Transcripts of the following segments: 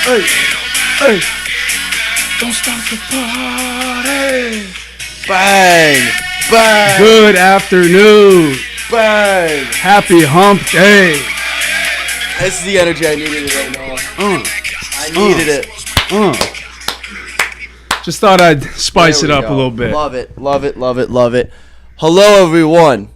Hey, hey, don't stop the party. Bang, bang. Good afternoon. Bang. Happy hump day. This is the energy I needed right now. I needed it. Just thought I'd spice it up a little bit. Love it, love it, love it, love it. Hello, everyone.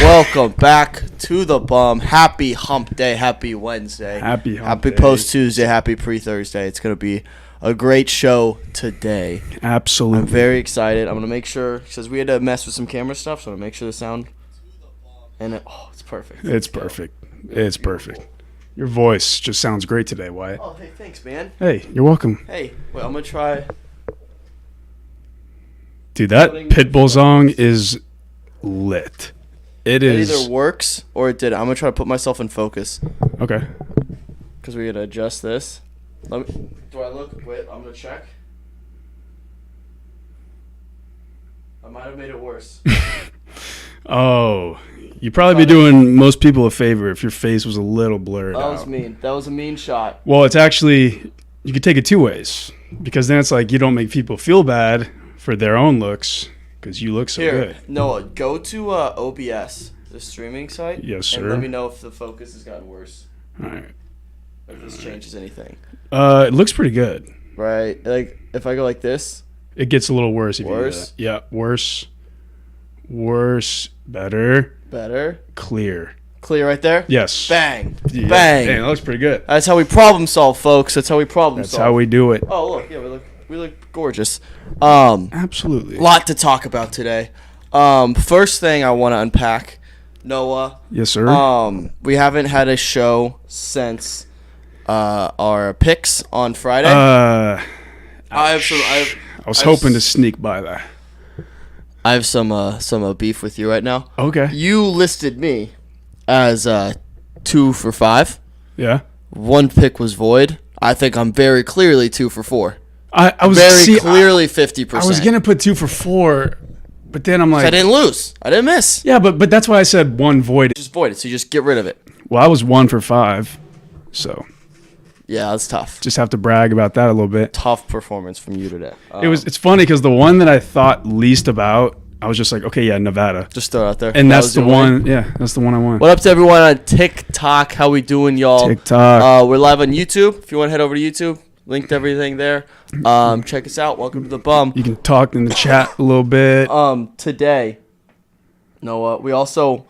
Welcome back to the bum. Happy hump day. Happy Wednesday. Happy hump day. Happy post-Tuesday. Happy pre-Thursday. It's going to be a great show today. Absolutely. I'm very excited. I'm going to make sure, because we had to mess with some camera stuff, so I'm going to make sure the sound, and it's perfect. It's perfect. It's perfect. Your voice just sounds great today, Wyatt. Oh, hey, thanks, man. Hey, you're welcome. Hey, wait, I'm going to try. Dude, that Pitbull song is lit. It is. It either works or it didn't. I'm going to try to put myself in focus. Okay. Because we're going to adjust this. Do I look? Wait, I'm going to check. I might have made it worse. Oh, you'd probably be doing most people a favor if your face was a little blurred That out. was mean. That was a mean shot. Well, it's actually, you could take it two ways. Because then it's like you don't make people feel bad for their own looks because you look so good. Noah, go to OBS, the streaming site. Yes, sir. And let me know if the focus has gotten worse. All right. If this changes anything. It looks pretty good. Right. Like, if I go like this. It gets a little worse if Worse? you do that. Yeah, worse. Worse. Better. Better. Clear. Clear right there? Yes. Bang. Yeah. Bang. Dang, that looks pretty good. That's how we problem solve, folks. That's how we problem solve. That's how we do it. Oh, look. Yeah, we look gorgeous. Absolutely. Lot to talk about today. First thing I want to unpack, Noah. Yes, sir. We haven't had a show since our picks on Friday. I was hoping to sneak by that. I have some beef with you right now. Okay. You listed me as 2 for 5. Yeah. One pick was void. I think I'm very clearly 2 for 4. I was clearly 50%. I was gonna put 2 for 4, but then I'm like, I didn't lose. I didn't miss. yeah, but that's why I said one void. Just void it. So you just get rid of it. Well, I was 1 for 5, so Yeah, that's tough. just have to brag about that a little bit. Tough performance from you today. It's funny because the one that I thought least about, I was just like, okay, yeah, Nevada, Just throw it out there. and That that's was the your winner? one. Yeah, that's the one I won. What up to everyone on TikTok? How we doing, y'all? TikTok. We're live on YouTube. If you want to head over to YouTube, linked everything there. Check us out. Welcome to the bum. You can talk in the chat a little bit. Today, Noah, we also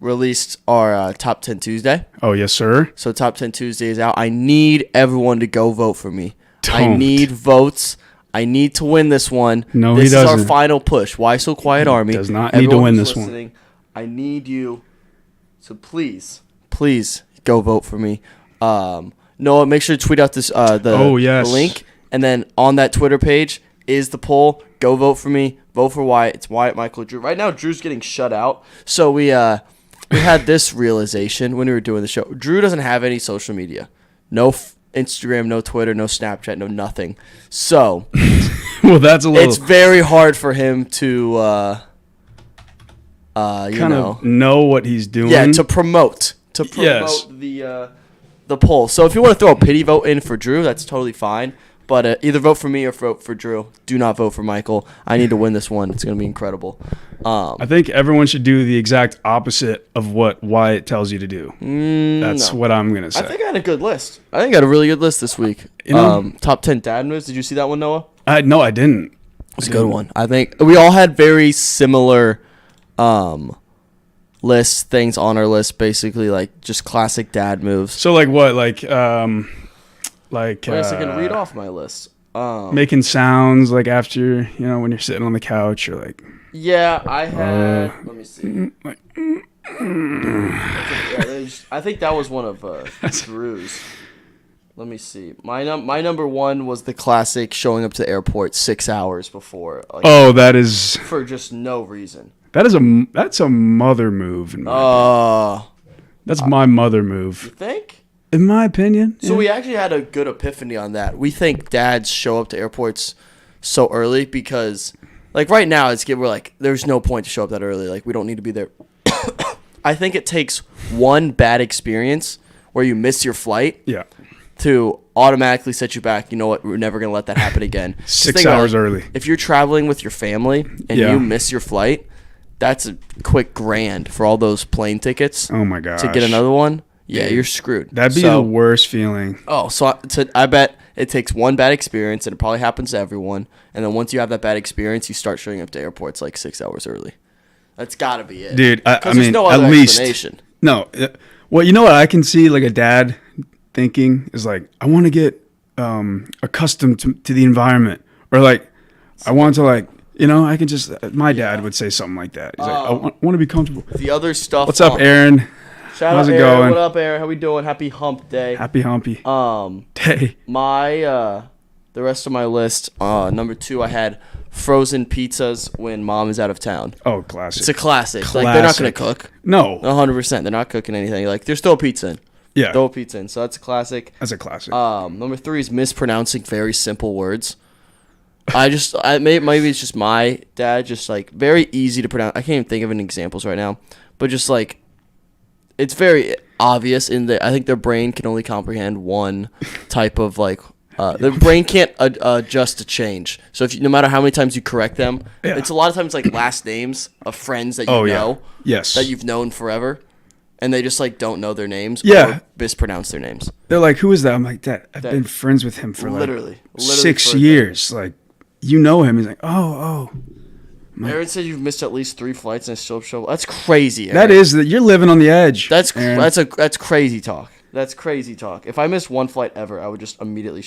released our Top 10 Tuesday. Oh yes, sir. So Top 10 Tuesday is out. I need everyone to go vote for me. I Don't. need votes. I need to win this one. No, this he doesn't. is our final push. Why So Quiet Army? Does not need to Everyone win who's this one. listening, I need you to please go vote for me. Noah, make sure to tweet out this the link, and then on that Twitter page is the poll. Go vote for me. Vote for Wyatt. It's Wyatt, Michael, Drew. Right now, Drew's getting shut out. So we had this realization when we were doing the show. Drew doesn't have any social media. No Instagram, no Twitter, no Snapchat, no nothing. So Well, that's a little. it's very hard for him to kind of know what he's doing. Yeah, to promote Yes. the poll. So if you want to throw a pity vote in for Drew, that's totally fine. But either vote for me or vote for Drew. Do not vote for Michael. I need to win this one. It's going to be incredible. I think everyone should do the exact opposite of what Wyatt tells you to do. That's what I'm gonna say. I think I had a good list. I think I had a really good list this week. You know? Top 10 dad moves. Did you see that one, Noah? No, I didn't. It's a good one. I think we all had very similar lists, things on our list, basically like just classic dad moves. So like what? I guess I can read off my list. Making sounds like after, when you're sitting on the couch or like. Yeah, I had. Let me see. Like, I think that was one of Drew's. Let me see. My number one was the classic showing up to the airport 6 hours before. that is. For just no reason. That's a mother move. That's my mother move. You think? In my opinion. So we actually had a good epiphany on that. We think dads show up to airports so early because, like, right now we're like, there's no point to show up that early. Like, we don't need to be there. I think it takes one bad experience where you miss your flight. Yeah. to automatically set you back. You know what? We're never going to let that happen again. 6 hours early. If you're traveling with your family and you miss your flight, that's a quick $1,000 for all those plane tickets. Oh my gosh. To get another one, you're screwed. That'd be the worst feeling. Oh, so I bet it takes one bad experience, and it probably happens to everyone. And then once you have that bad experience, you start showing up to airports like 6 hours early. That's got to be it. Dude, I mean, no at least. No. Well, you know what I can see like a dad thinking is like, I want to get accustomed to the environment. Or like, I want to like, I can just, my dad would say something like that. He's like, I want to be comfortable. The other stuff. What's up, Aaron? How's it going? What up, Aaron? How we doing? Happy hump day. Happy humpy day. The rest of my list, number 2, I had frozen pizzas when mom is out of town. Oh, classic. It's a classic. Like, they're not going to cook. No. 100%. They're not cooking anything. Like, there's still pizza in. Yeah. Still pizza in. So that's a classic. That's a classic. Number 3 is mispronouncing very simple words. Maybe it's just my dad, just like very easy to pronounce. I can't even think of any examples right now, but just like it's very obvious I think their brain can only comprehend one type of like. Their brain can't adjust to change. So no matter how many times you correct them, it's a lot of times like last names of friends that you know, that you've known forever, and they just like don't know their names or mispronounce their names. They're like, "Who is that?" I'm like, "Dad, I've been friends with him for literally 6 years." Like, you know him. He's like, "Oh." Aaron said you've missed at least 3 flights and still show. That's crazy, Aaron. That is that you're living on the edge. That's crazy talk. That's crazy talk. If I missed one flight ever, I would just immediately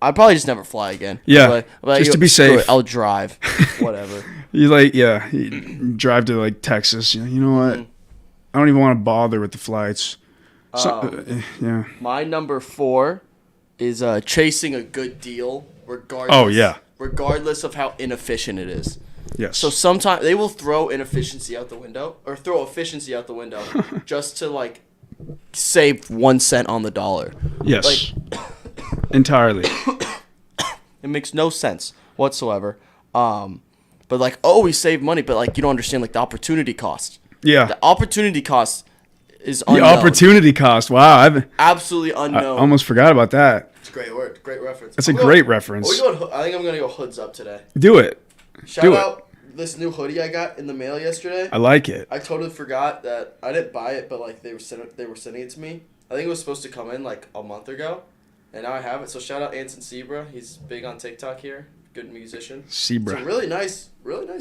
I'd probably just never fly again. Yeah, just to be safe. I'll drive, whatever. You drive to like Texas. You know what? I don't even want to bother with the flights. My number 4 is chasing a good deal, regardless. Regardless of how inefficient it is. Yes. So sometimes they will throw efficiency out the window just to like save 1 cent on the dollar. Yes. Entirely. It makes no sense whatsoever. But like, we save money, but like you don't understand like the opportunity cost. Yeah. The opportunity cost is unknown. The opportunity cost. Wow. Absolutely unknown. I almost forgot about that. It's a great word. Great reference. That's a great reference. I think I'm going to go hoods up today. Do it. Shout out this new hoodie I got in the mail yesterday. I like it. I totally forgot that I didn't buy it, but like they were sending it to me. I think it was supposed to come in like a month ago, and now I have it. So shout out Anson Zebra. He's big on TikTok here. Good musician. Zebra. It's a really nice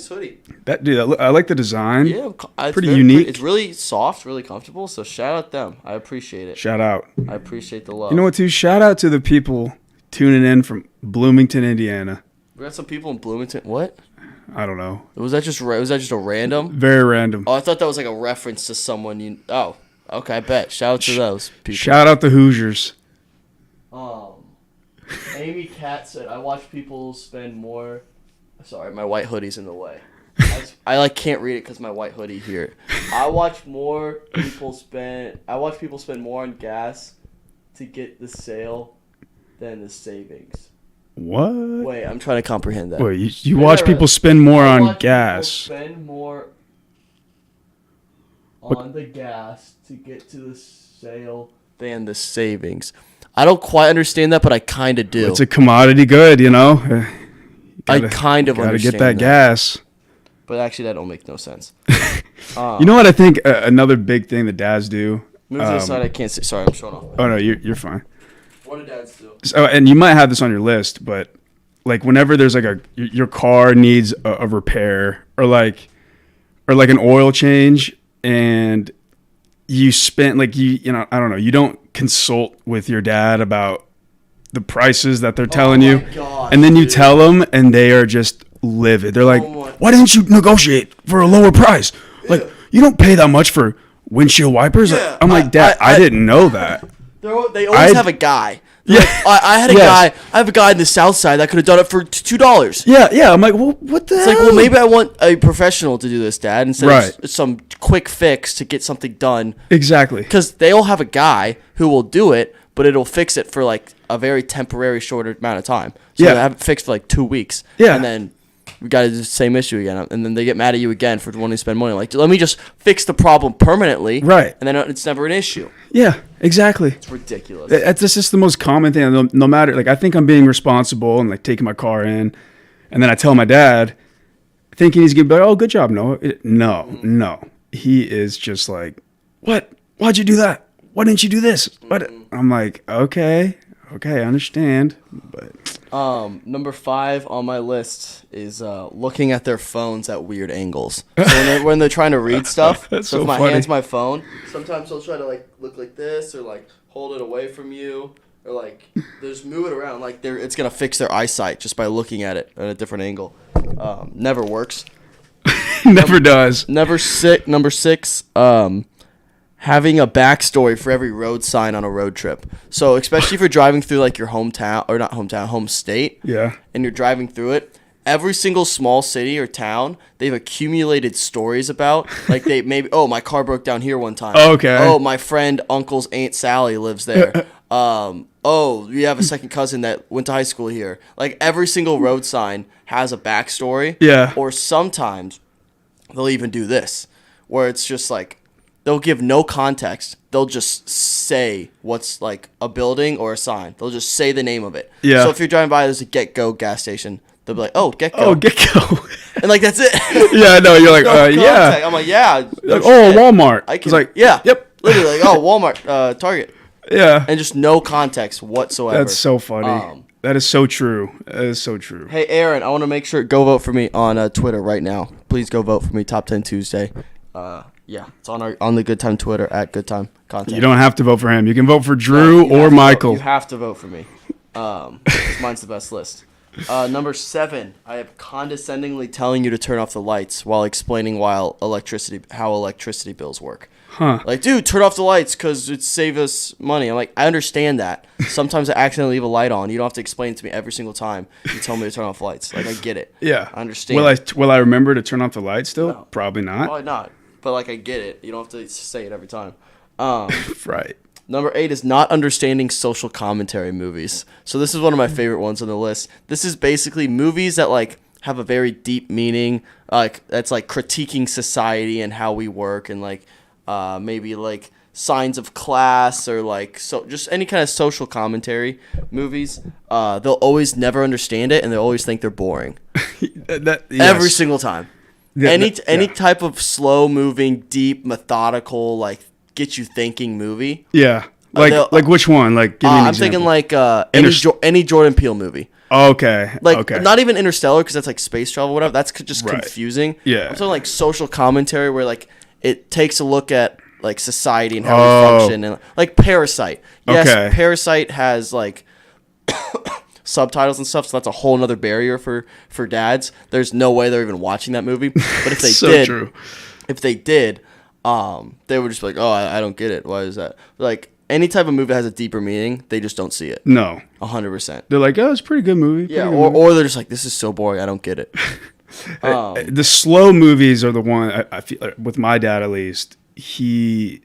hoodie. I like the design. Yeah, it's pretty unique. It's really soft, really comfortable. So shout out them. I appreciate it. Shout out. I appreciate the love. You know what, too? Shout out to the people tuning in from Bloomington, Indiana. We got some people in Bloomington. What? I don't know. Was that just a random? Very random. Oh, I thought that was like a reference to someone you. Oh, okay. I bet. Shout out to those people. Shout out the Hoosiers. Amy Cat said, "I watch people spend more." Sorry, my white hoodie's in the way. I can't read it because my white hoodie here. I watch people spend more on gas to get the sale than the savings. What? Wait, I'm trying to comprehend that. Wait, you watch people spend more on gas. Spend more on the gas to get to the sale than the savings. I don't quite understand that, but I kind of do. It's a commodity good, you know. I kind of understand. Gotta get that gas. But actually, that don't make no sense. You know what I think another big thing that dads do? Move to the side. I can't see. Sorry, I'm showing off. Oh no, you're fine. What do dads do? So, and you might have this on your list, but like whenever there's like your car needs a repair or like an oil change, and you spent like you know I don't know, you don't consult with your dad about the prices that they're telling you, God, and then you tell them, and they are just livid. They're like, "Why didn't you negotiate for a lower price? Like you don't pay that much for windshield wipers." Yeah, I'm like, "Dad, I didn't know that." They always have a guy. Yeah, like, I have a guy in the South Side that could have done it for $2. Yeah. I'm like, well, what the hell? It's like, well, maybe I want a professional to do this, Dad, instead of some quick fix to get something done. Exactly. Because they'll have a guy who will do it, but it'll fix it for like a very temporary, shorter amount of time. So they have it fixed for like 2 weeks. Yeah. And then we got the same issue again. And then they get mad at you again for wanting to spend money. Like, let me just fix the problem permanently. Right. And then it's never an issue. Yeah, exactly. It's ridiculous. That's just the most common thing. No matter, like, I think I'm being responsible and, like, taking my car in. And then I tell my dad, thinking he's going to be like, oh, good job, Noah. No. He is just like, what? Why'd you do that? Why didn't you do this? What? I'm like, okay, I understand. But number 5 on my list is looking at their phones at weird angles. So when they're trying to read stuff, so if my hand's my phone, sometimes they'll try to like look like this or like hold it away from you or like they just move it around like it's gonna fix their eyesight just by looking at it at a different angle. Never works. Never does. Number 6. Having a backstory for every road sign on a road trip. So especially if you're driving through like your home state. Yeah. And you're driving through it. Every single small city or town, they've accumulated stories about. Like they maybe, my car broke down here one time. Okay. Oh, my friend Uncle's Aunt Sally lives there. We have a second cousin that went to high school here. Like every single road sign has a backstory. Yeah. Or sometimes they'll even do this, where it's just like, they'll give no context. They'll just say what's like a building or a sign. They'll just say the name of it. Yeah. So if you're driving by, there's a Get Go gas station. They'll be like, oh, Get Go. Oh, Get Go. And like, that's it. Yeah, no, you're like, yeah. I'm like, yeah. Like, Walmart. It's like, yeah. Yep. Literally, like, Walmart, Target. Yeah. And just no context whatsoever. That's so funny. That is so true. That is so true. Hey, Aaron, I want to make sure, go vote for me on Twitter right now. Please go vote for me, Top 10 Tuesday. Yeah, it's on the Good Time Twitter at Good Time Content. You don't have to vote for him. You can vote for Drew or Michael. You have to vote for me. Mine's the best list. Number 7, I am condescendingly telling you to turn off the lights while explaining how electricity bills work. Huh. Like, dude, turn off the lights because it saves us money. I'm like, I understand that. Sometimes I accidentally leave a light on. You don't have to explain it to me every single time you tell me to turn off lights. Like, I get it. Yeah. I understand. Will I remember to turn off the lights still? No. Probably not. Probably not. But, like, I get it. You don't have to say it every time. Right. Number 8 is not understanding social commentary movies. So this is one of my favorite ones on the list. This is basically movies that, like, have a very deep meaning. That's, like, critiquing society and how we work and, like, maybe, like, signs of class or, like, so just any kind of social commentary movies. They'll always never understand it, and they'll always think they're boring. Yes. Every single time. Any type of slow-moving, deep, methodical, like, get you thinking movie. Yeah. Like which one? Like, give me an I'm example. thinking like any Jordan Peele movie. Okay. Like, okay. not even Interstellar because that's like space travel, whatever. That's just confusing. Yeah. I'm talking like social commentary where like it takes a look at like society and how we function and like Parasite. Yes, okay. Parasite has like subtitles and stuff, so that's a whole nother barrier for dads. There's no way they're even watching that movie. But if they did, they would just be like, oh, I don't get it. Why is that? Like, any type of movie that has a deeper meaning, they just don't see it. No. 100%. They're like, oh, it's a pretty good movie. Yeah, or they're just like, this is so boring, I don't get it. The slow movies are the one, I feel, with my dad at least, he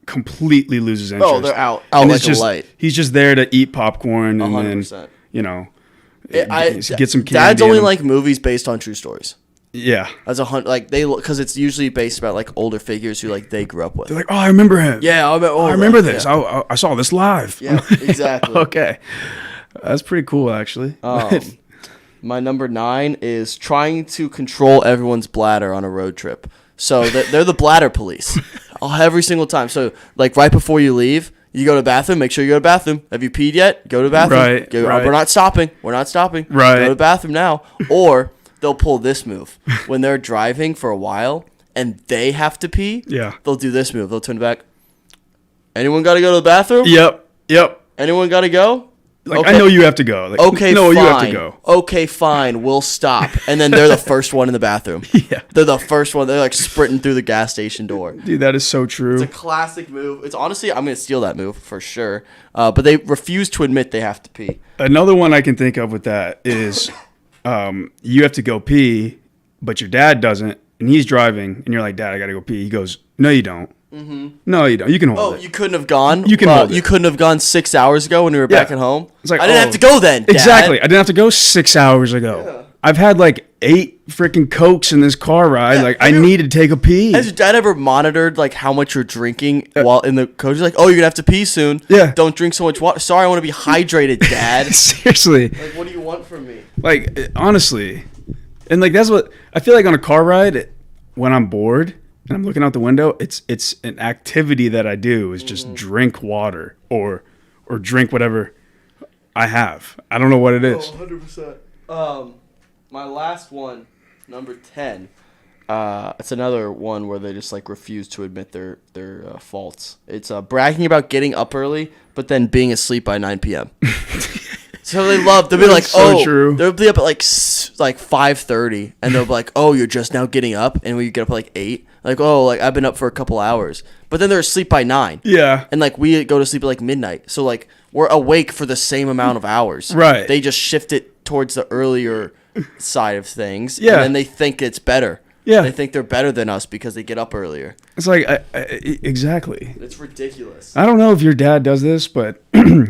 completely loses interest. Oh, they're out like a light. He's just there to eat popcorn and 100%. then, get some candy. Dads only like movies based on true stories. Yeah. Because it's usually based about like older figures who like they grew up with. They're like, oh, I remember him. Yeah, I remember this. Yeah. I saw this live. Yeah, exactly. Okay. That's pretty cool, actually. My number 9 is trying to control everyone's bladder on a road trip. So they're the bladder police every single time. So like right before you leave, you go to the bathroom, make sure you go to the bathroom. Have you peed yet? Go to the bathroom. Right. We're not stopping. Right. Go to the bathroom now. Or they'll pull this move. When they're driving for a while and they have to pee, they'll do this move. They'll turn back. Anyone got to go to the bathroom? Yep. Anyone got to go? Like, okay. I know you have to go. Like, okay, no, fine. You have to go. Okay, fine. We'll stop. And then they're the first one in the bathroom. Yeah. They're the first one. They're like sprinting through the gas station door. Dude, that is so true. It's a classic move. It's honestly, I'm going to steal that move for sure. But they refuse to admit they have to pee. Another one I can think of with that is you have to go pee, but your dad doesn't, and he's driving, and you're like, Dad, I got to go pee. He goes, no, you don't. Mm-hmm. No, you don't. You can hold it. Oh, you couldn't have gone? You can hold it. You couldn't have gone 6 hours ago when we were back at home? It's like, I didn't have to go then, Dad. Exactly. I didn't have to go 6 hours ago. I've had like 8 freaking Cokes in this car ride. Yeah, like I need to take a pee. Has your dad ever monitored like how much you're drinking while in the coach? He's like, oh, you're gonna have to pee soon. Yeah. Don't drink so much water. Sorry, I want to be hydrated, Dad. Seriously. Like, what do you want from me? Like, honestly. And like that's what I feel like on a car ride when I'm bored and I'm looking out the window, it's an activity that I do is just drink water or drink whatever I have. I don't know what it is. 100%. My last one, number 10. It's another one where they just like refuse to admit their faults. It's bragging about getting up early, but then being asleep by 9 p.m. So they'll be like, so true. They'll be up at like 5:30, and they'll be like, oh, you're just now getting up, and we get up at like 8. Like, oh, like I've been up for a couple hours, but then they're asleep by 9. Yeah. And like we go to sleep at like midnight, so like we're awake for the same amount of hours. Right. They just shift it towards the earlier side of things. Yeah. And then they think it's better. Yeah. They think they're better than us because they get up earlier. It's like, exactly. It's ridiculous. I don't know if your dad does this, but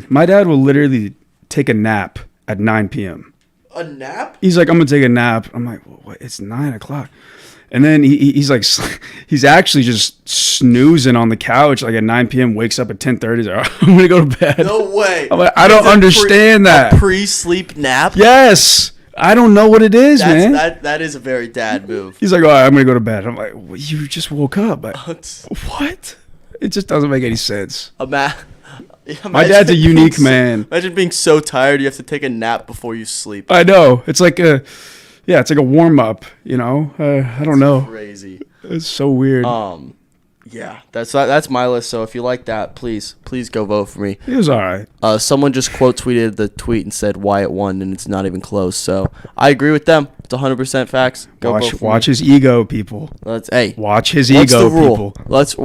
my dad will literally take a nap at 9 p.m. A nap? He's like, I'm going to take a nap. I'm like, well, what? It's 9 o'clock. And then he's like, he's actually just snoozing on the couch like at 9 p.m., wakes up at 10:30. He's like, I'm going to go to bed. No way. I'm like, I don't understand that. A pre-sleep nap? Yes. I don't know what it is, man. That is a very dad move. He's like, all right, I'm going to go to bed. I'm like, well, you just woke up. What? It just doesn't make any sense. My dad's a unique man. Imagine being so tired you have to take a nap before you sleep. I know. It's like it's like a warm up, you know? I don't know. Crazy. It's so weird. Yeah, that's my list. So if you like that, please go vote for me. It was all right. Someone just quote tweeted the tweet and said Wyatt won, and it's not even close. So I agree with them. It's 100% facts. Watch his ego, people. Watch his ego, people. Let's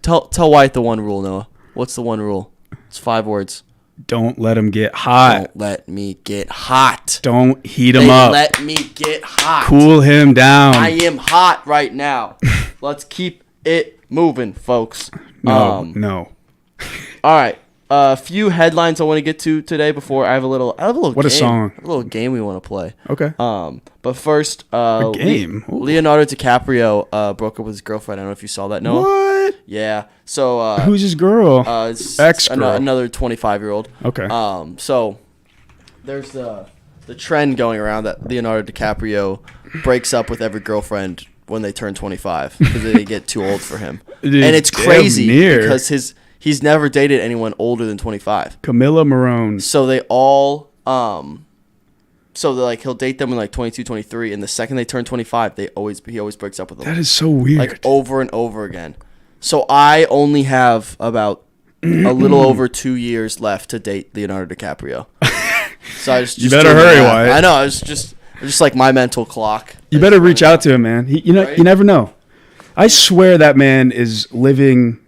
tell Wyatt the one rule, Noah. What's the one rule? It's 5 words. Don't let him get hot. Don't let me get hot. Don't heat him up. Let me get hot. Cool him down. I am hot right now. Let's keep it moving, folks. No. All right. A few headlines I want to get to today before I have a little What game. A song. A little game we want to play. Okay. But first, a game. Leonardo DiCaprio broke up with his girlfriend. I don't know if you saw that, Noah. What? Yeah. So who's his girl? Ex-girl. Another 25-year-old. Okay. So there's the trend going around that Leonardo DiCaprio breaks up with every girlfriend when they turn 25 because they get too old for him. Dude, and it's crazy because he's never dated anyone older than 25. Camilla Morone. So they all he'll date them in like 22, 23, and the second they turn 25, he always breaks up with them. That is so weird. Like over and over again. So I only have about a little over 2 years left to date Leonardo DiCaprio. So I just you better hurry, Wyatt. I know. It's just like my mental clock. You better reach out to him, man. You never know. I swear that man is living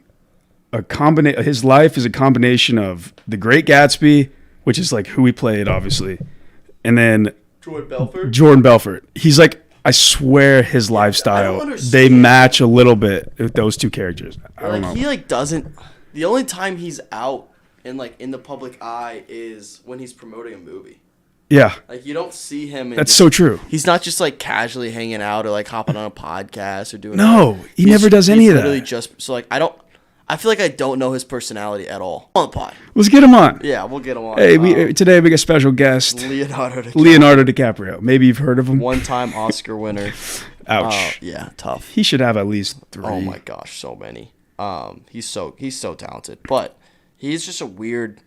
his life is a combination of The Great Gatsby, which is like who he played, obviously, and then Jordan Belfort. He's like, I swear his lifestyle, they match a little bit with those two characters. I don't know. He like doesn't. The only time he's out and like in the public eye is when he's promoting a movie. Yeah. Like you don't see him. That's so true. He's not just like casually hanging out or like hopping on a podcast or doing. No, he never does any of that. Literally just so like I feel like I don't know his personality at all. On the pod. Let's get him on. Yeah, we'll get him on. Hey, today we got a special guest. Leonardo DiCaprio. Maybe you've heard of him. One-time Oscar winner. Ouch. Yeah, tough. He should have at least 3. Oh my gosh, so many. He's so talented, but he's just a weird.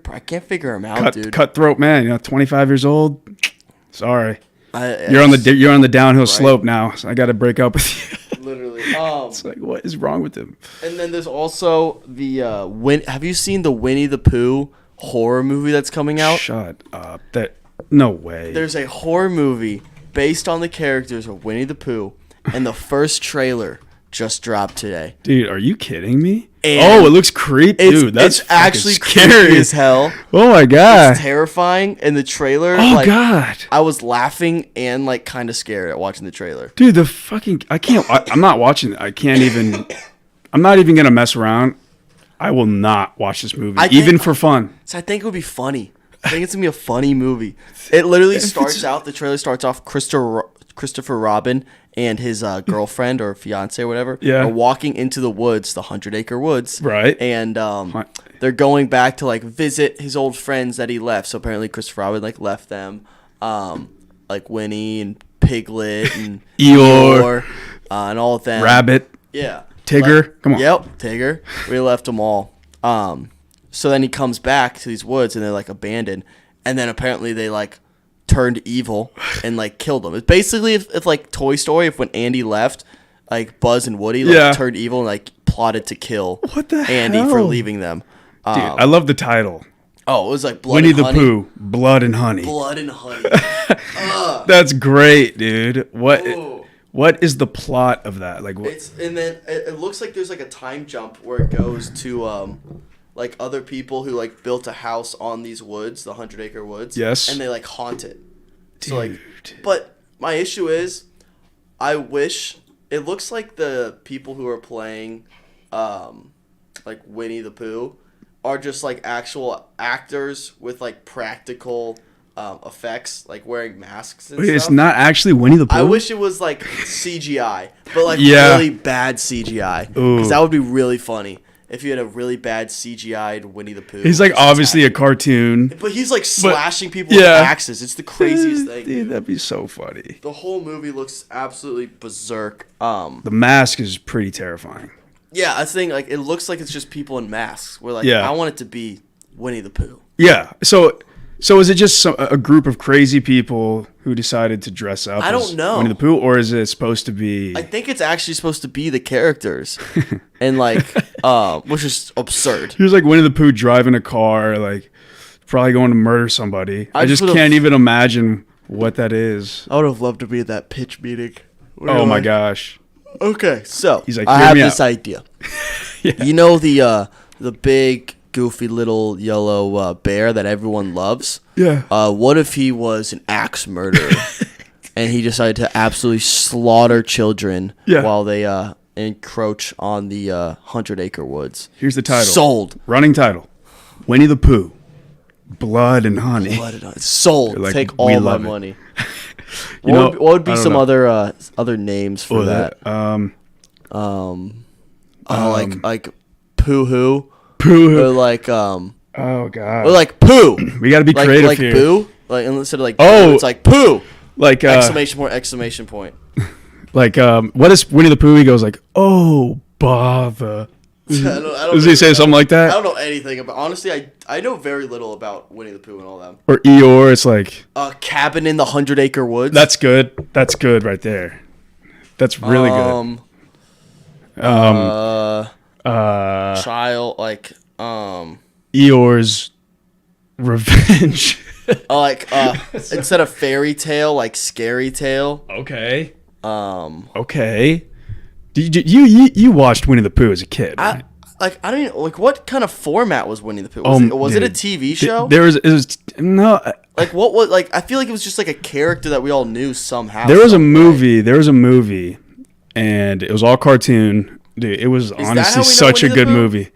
I can't figure him out, dude. Cutthroat man. 25 years old. Sorry. You're on the downhill slope now. So I got to break up with you. Literally. It's like, what is wrong with him? And then there's also the have you seen the Winnie the Pooh horror movie that's coming out? Shut up. No way. There's a horror movie based on the characters of Winnie the Pooh, and the first trailer just dropped today. Dude, are you kidding me? And it looks creepy. Dude, that's actually scary creepy as hell. Oh my god. It's terrifying. In the trailer, oh god. I was laughing and like kind of scared at watching the trailer. Dude, I'm not watching it. I'm not even going to mess around. I will not watch this movie, even for fun. So I think it would be funny. I think it's gonna be a funny movie. It literally starts out. The trailer starts off. Christopher Robin and his girlfriend or fiance or whatever are walking into the woods, the 100-acre woods. Right. And they're going back to like visit his old friends that he left. So apparently Christopher Robin like left them, like Winnie and Piglet and Eeyore, and all of them. Rabbit. Yeah. Tigger. Come on. Yep. Tigger. We left them all. So then he comes back to these woods and they're like abandoned. And then apparently they like turned evil and like killed them. It's basically if like Toy Story, if when Andy left, like Buzz and Woody like turned evil and like plotted to kill Andy for leaving them. Dude, I love the title. Oh, it was like Blood Winnie and the Honey. Pooh, Blood and Honey. Blood and Honey. That's great, dude. What is the plot of that? Like, what? And then it looks like there's like a time jump where it goes to like other people who like built a house on these woods, the 100-acre woods. Yes. And they like haunt it. Dude. So like, but my issue is, I wish it looks like the people who are playing, like Winnie the Pooh, are just like actual actors with like practical effects, like wearing masks and stuff. It's not actually Winnie the Pooh? I wish it was like CGI, but like really bad CGI. Because that would be really funny if you had a really bad CGI'd Winnie the Pooh. He's like obviously a cartoon. But he's like slashing people with axes. It's the craziest thing. Dude, that'd be so funny. The whole movie looks absolutely berserk. The mask is pretty terrifying. Yeah, I think like it looks like it's just people in masks. We're like, I want it to be Winnie the Pooh. Yeah. So is it just a group of crazy people who decided to dress up as Winnie the Pooh, or is it supposed to be... I think it's actually supposed to be the characters. And like, which is absurd. He was like Winnie the Pooh driving a car, like probably going to murder somebody. I just can't even imagine what that is. I would have loved to be at that pitch meeting. Oh my gosh. Okay, so he's like, I have this idea. You know the big... goofy little yellow bear that everyone loves. Yeah. What if he was an axe murderer and he decided to absolutely slaughter children while they encroach on the 100-acre woods? Here's the title. Sold. Running title. Winnie the Pooh. Blood and Honey. Blood and Honey. Sold. Like, take all my money. What would be some other names for that? Like Pooh-hoo. Pooh. Or like oh god. Or like Pooh. We got to be creative like here. Boo. Like instead of like Pooh, it's like Pooh. Like exclamation point. Like what is Winnie the Pooh? He goes like, "Oh, bother." Does he say something like that? I don't know anything about. Honestly, I know very little about Winnie the Pooh and all them. Or Eeyore, it's like a cabin in the 100-acre woods. That's good. That's good right there. That's really good. Child like Eeyore's Revenge. Instead of fairy tale, like scary tale. Okay. Okay. You watched Winnie the Pooh as a kid, right? I don't even, like, what kind of format was Winnie the Pooh? Was it a TV show? It was no. Like what was like? I feel like it was just like a character that we all knew somehow. There was a movie, and it was all cartoon. Dude, it was honestly such a good movie.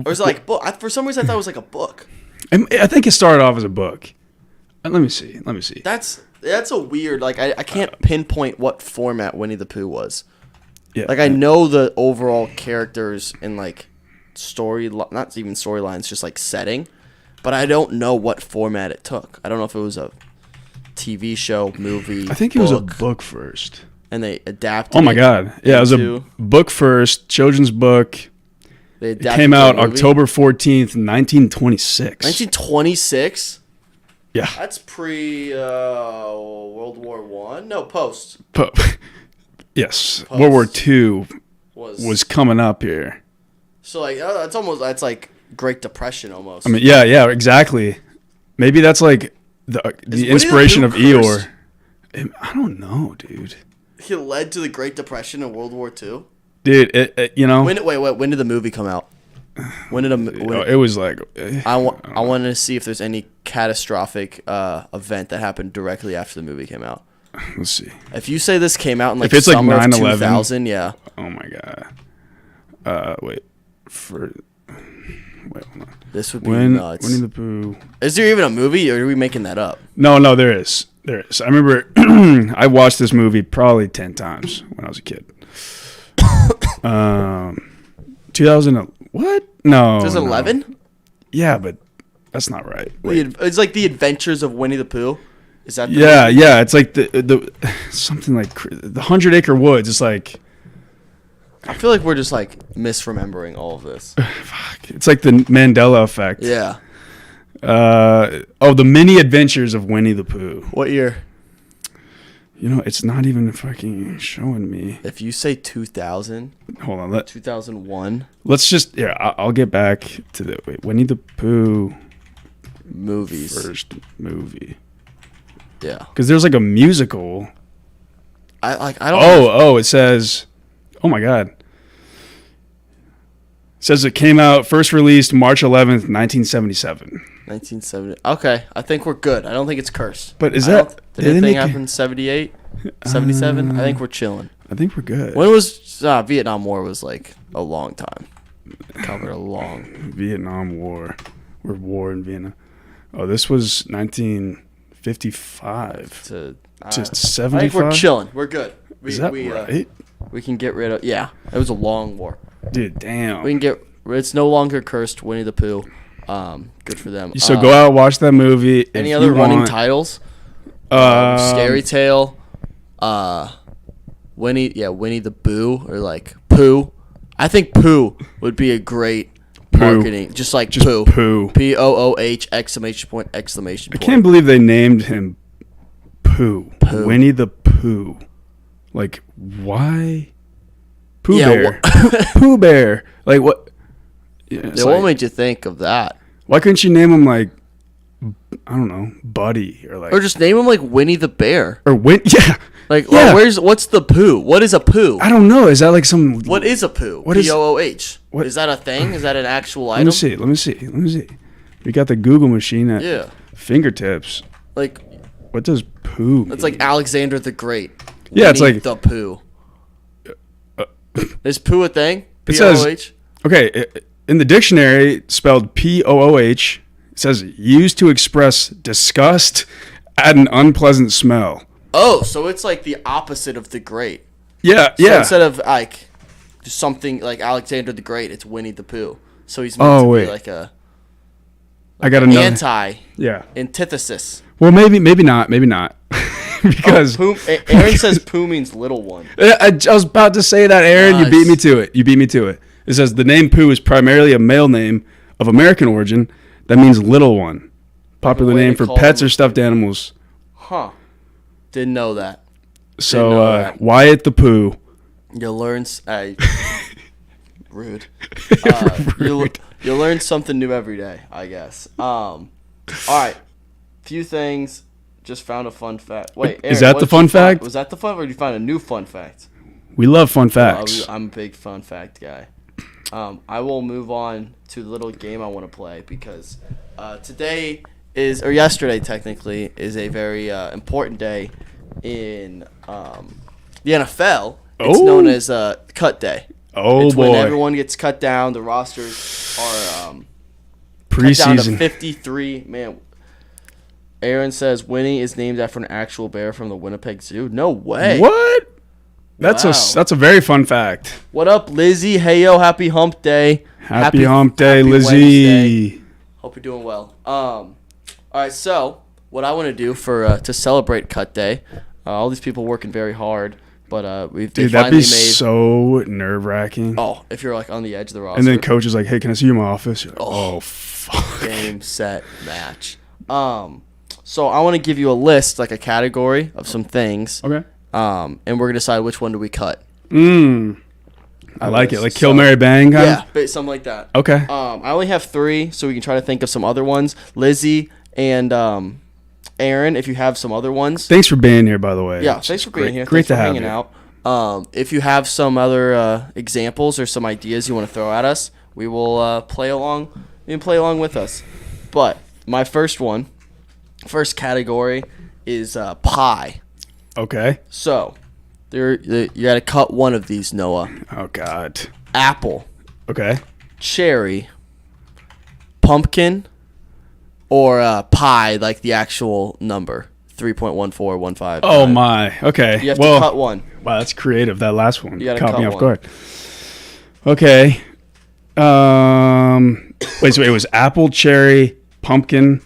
Or was it like book? For some reason, I thought it was like a book. I think it started off as a book. Let me see. That's a weird. Like I can't pinpoint what format Winnie the Pooh was. Yeah. Like I know the overall characters and like not even storylines, just like setting, but I don't know what format it took. I don't know if it was a TV show, movie. I think it was a book first. And they adapted. Oh my god! Yeah, it was a book first, children's book. It came out October 14th, 1926. 1926. Yeah. That's pre World War One. No, post. Yes, post. World War II was coming up here. So like that's like Great Depression almost. I mean, yeah, exactly. Maybe that's like the inspiration of Eeyore. I don't know, dude. It led to the Great Depression in World War II. Dude, you know. When did the movie come out? It was like. I wanted to see if there's any catastrophic event that happened directly after the movie came out. Let's see. If you say this came out in like if it's summer like 9/11, of 2000, yeah. Oh my god. Wait. Wait, hold on. This would be nuts. Winnie the Pooh. Is there even a movie, or are we making that up? No, there is. There is. I remember I watched this movie probably 10 times when I was a kid. 2000. What? No. 2011? No. Yeah, but that's not right. It's like The Adventures of Winnie the Pooh. Is that? Yeah. It's like the something like the 100-Acre Woods. It's like. I feel like we're just like misremembering all of this. Fuck. It's like the Mandela effect. Yeah. The Mini Adventures of Winnie the Pooh. What year? It's not even fucking showing me. If you say 2000. Hold on. 2001. Let's just. Yeah, I'll get back to the. Winnie the Pooh. Movies. First movie. Yeah. Because there's like a musical. I don't. Oh! It says. Oh my God. It says it came out first released March 11th, 1977. 1970. Okay, I think we're good. I don't think it's cursed. But is that did anything happen 78, 77? I think we're chilling. I think we're good. When was Vietnam War? Was like a long time. Covered a long Vietnam War. Or war in Vienna. Oh, this was 1955 to 75. I think we're chilling. We're good. Is that right? We can get rid of. Yeah, it was a long war. Dude, damn. We can get. It's no longer cursed. Winnie the Pooh. Good for them. So go out, watch that movie. Any other running titles? Scary Tale. Winnie the Pooh, or like Pooh. I think Pooh would be a great marketing. Just Pooh. Pooh. POOH exclamation point. I can't believe they named him Pooh. Winnie the Pooh. Like, why? Pooh Bear. Pooh Bear. Like, what? Yeah, what made you think of that? Why couldn't you name him, like, I don't know, Buddy? Or just name him, like, Winnie the Bear. Or yeah. Like, yeah. What's the Pooh? What is a Pooh? I don't know. Is that like some... What is a Pooh? POOH. Is that a thing? Is that an actual item? Let me see. We got the Google machine at fingertips. Like... What does Pooh mean? It's like Alexander the Great. Yeah, it's like... the Pooh. Is Pooh a thing? It says... Okay, in the dictionary, spelled POOH, it says used to express disgust at an unpleasant smell. Oh, so it's like the opposite of the Great. Yeah. So instead of like something like Alexander the Great, it's Winnie the Pooh. So he's meant to be like a... I got another... Antithesis. Well, maybe not. Because Aaron says Pooh means little one. I was about to say that, Aaron. Nice. You beat me to it. It says the name Pooh is primarily a male name of American origin that means little one. Popular name for pets or stuffed animals. Huh. Didn't know that. So Wyatt the Pooh. You learn... rude. You learn something new every day, I guess. All right. Few things. Just found a fun fact. Wait, Aaron, is that the fun fact? Was that the fun, or did you find a new fun fact? We love fun facts. I'm a big fun fact guy. I will move on to the little game I want to play because yesterday technically, is a very important day in the NFL. It's known as cut day. It's when everyone gets cut down. The rosters are preseason. Cut down to 53. Man, Aaron says Winnie is named after an actual bear from the Winnipeg Zoo. No way. What? That's a very fun fact. What up, Lizzie? Hey yo, happy hump day. Happy hump day, Lizzie. Wednesday. Hope you're doing well. All right, so what I want to do for to celebrate cut day, all these people working very hard, but that'd be so nerve-wracking. Oh, if you're like on the edge of the roster. And then coach is like, "Hey, can I see you in my office?" You're like, oh fuck. Game, set, match. So I want to give you a list, like a category of some things. Okay. And we're going to decide which one do we cut. I like it. Like Kill, Mary, Bang kind of? Yeah, something like that. Okay. I only have 3, so we can try to think of some other ones. Lizzie and Aaron, if you have some other ones. Thanks for being here, by the way. Yeah, thanks for being here. Great to have you. Out. If you have some other examples or some ideas you want to throw at us, we will play along. You can play along with us. But my first category is pie. Okay. So, you got to cut one of these, Noah. Oh, God. Apple. Okay. Cherry. pumpkin or pi, like the actual number, 3.1415. Oh my. Okay. You have to cut one. Wow, that's creative. That last one You gotta caught cut me off one. guard. Okay. Wait. So it was apple, cherry, pumpkin,